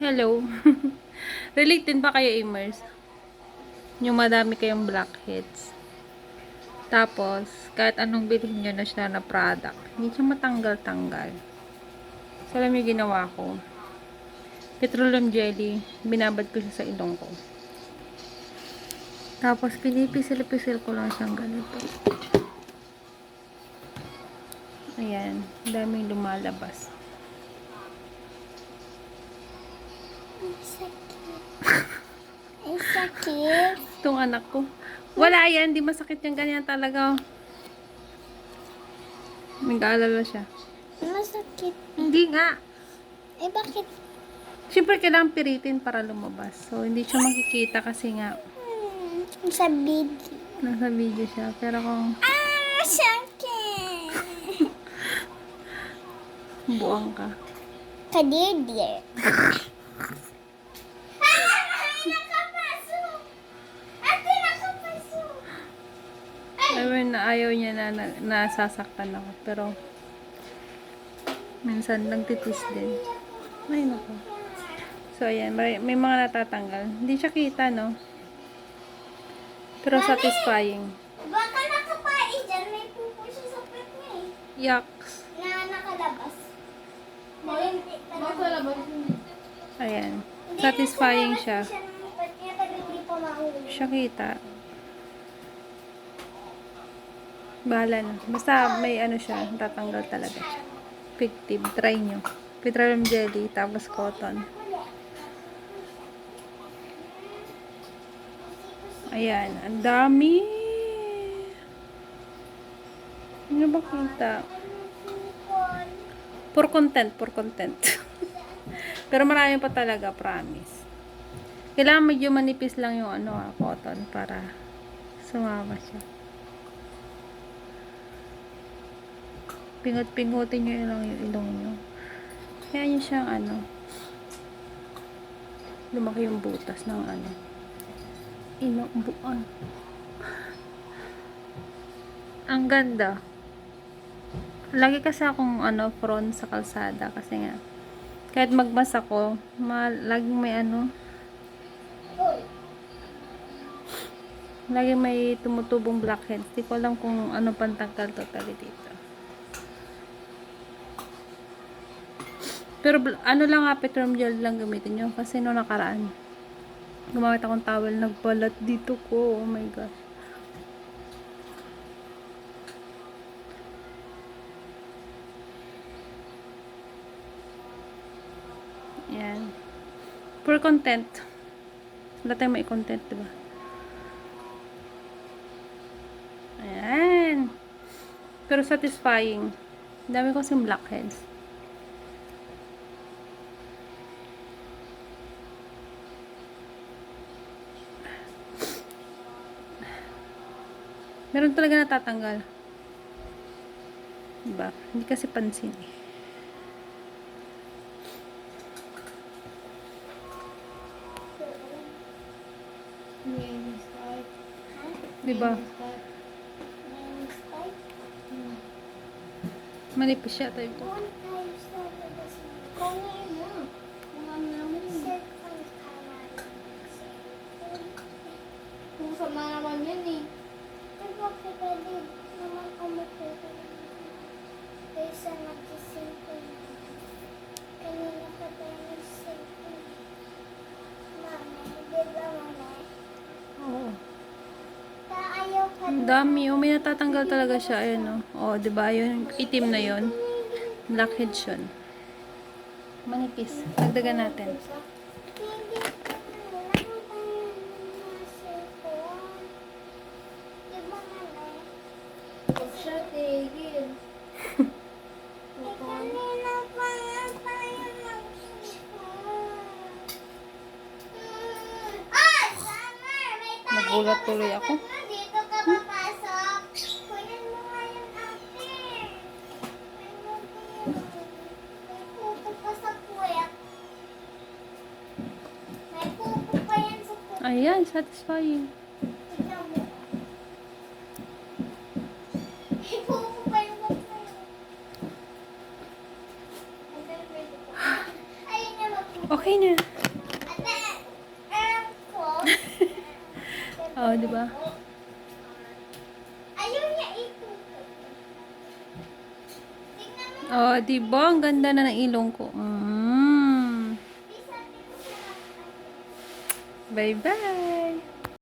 Hello. Relate din ba kayo, Imers? Yung madami kayong blackheads. Tapos, kahit anong bilhin nyo na siya na product, hindi siya matanggal-tanggal. So, alam yung ginawa ko. Petroleum jelly, binabad ko siya sa ilong ko. Tapos, pinipisil-pisil ko lang siyang ganito. Ayan, daming lumalabas. Ang sakit. Itong anak ko. Wala yan, di masakit yung ganyan talaga. Nag-aalala siya. Masakit. Hindi nga. Eh, bakit? Siyempre, kailangan piritin para lumabas. So, hindi siya makikita kasi nga, Sa video. nasa video siya. Pero kung Sakit. buwang ka. Kadidye. I mean, ayaw niya na nasasaktan ako. Pero, minsan, nagtitis din. Ay, naku. So, ayan. May mga natatanggal. Hindi siya kita, no? Pero satisfying. Baka nakapai dyan. May pupo siya sa pet niya eh. Yucks. Na nakalabas. Baka labas. Ayan. Satisfying siya. Hindi pa mahuli. Siya kita. Bahala na. Basta may ano siya, tatanggal talaga siya. Fictive. Try nyo. Petroleum jelly, tapos cotton. Ayan. Ang dami. Ano ba kita? For content, for content. Pero marami pa talaga, promise. Kailangan medyo manipis lang yung cotton para sumama siya. Pingut-pingutin nyo lang yung ilong nyo. Kaya nyo siyang lumaki yung butas ng ilong buon. Ang ganda. Lagi kasi akong prone sa kalsada kasi nga kahit magmas ako, laging may tumutubong blackheads. Di ko alam kung ano pantanggal totally dito. Pero lang petroleum gel lang gamitin nyo. Kasi no nakaraan, gumamit akong towel, nagbalat dito ko. Oh my God. Ayan. For content. Wala tayong may content, diba? Ayan. Pero satisfying. Dami ko kasing blackheads. Meron talaga natatanggal. Diba? Hindi kasi pansin eh. Diba? Manipis siya tayo ko. Kung sama naman yan eh. Bakit pwede naman kumapito? Kaysa nag-cellphone. Kanina pa tayo nag-cellphone. Mami, di ba mami? Oo. Ayaw pa Ang dami. Oh, may natatanggal talaga siya. Ayan, oh. Oh, diba? Yung itim na yon, blackhead siya. Manipis. Dagdagan natin. Hindi pa lang tayo nag-cellphone. Di ba mami? Huwag siya tigil. Kanina pa nga tayo nag-cellphone. Summer! May tayo Nagulat tuloy ako. dito ka papasok. Kunin mo nga yung ate. May pupo pa sa puwet. May pupo pa yan sa puwet. Ayan, satisfying. Tignan mo. May pupo pa yung puwet. Ayun niya magpupo. Okay na. Ate, ko. Oh, di ba? Ayaw niya itutok. Tingnan mo. Oh, di ba? Ang ganda na ng ilong ko. Bisa, tingnan mo. Bye-bye.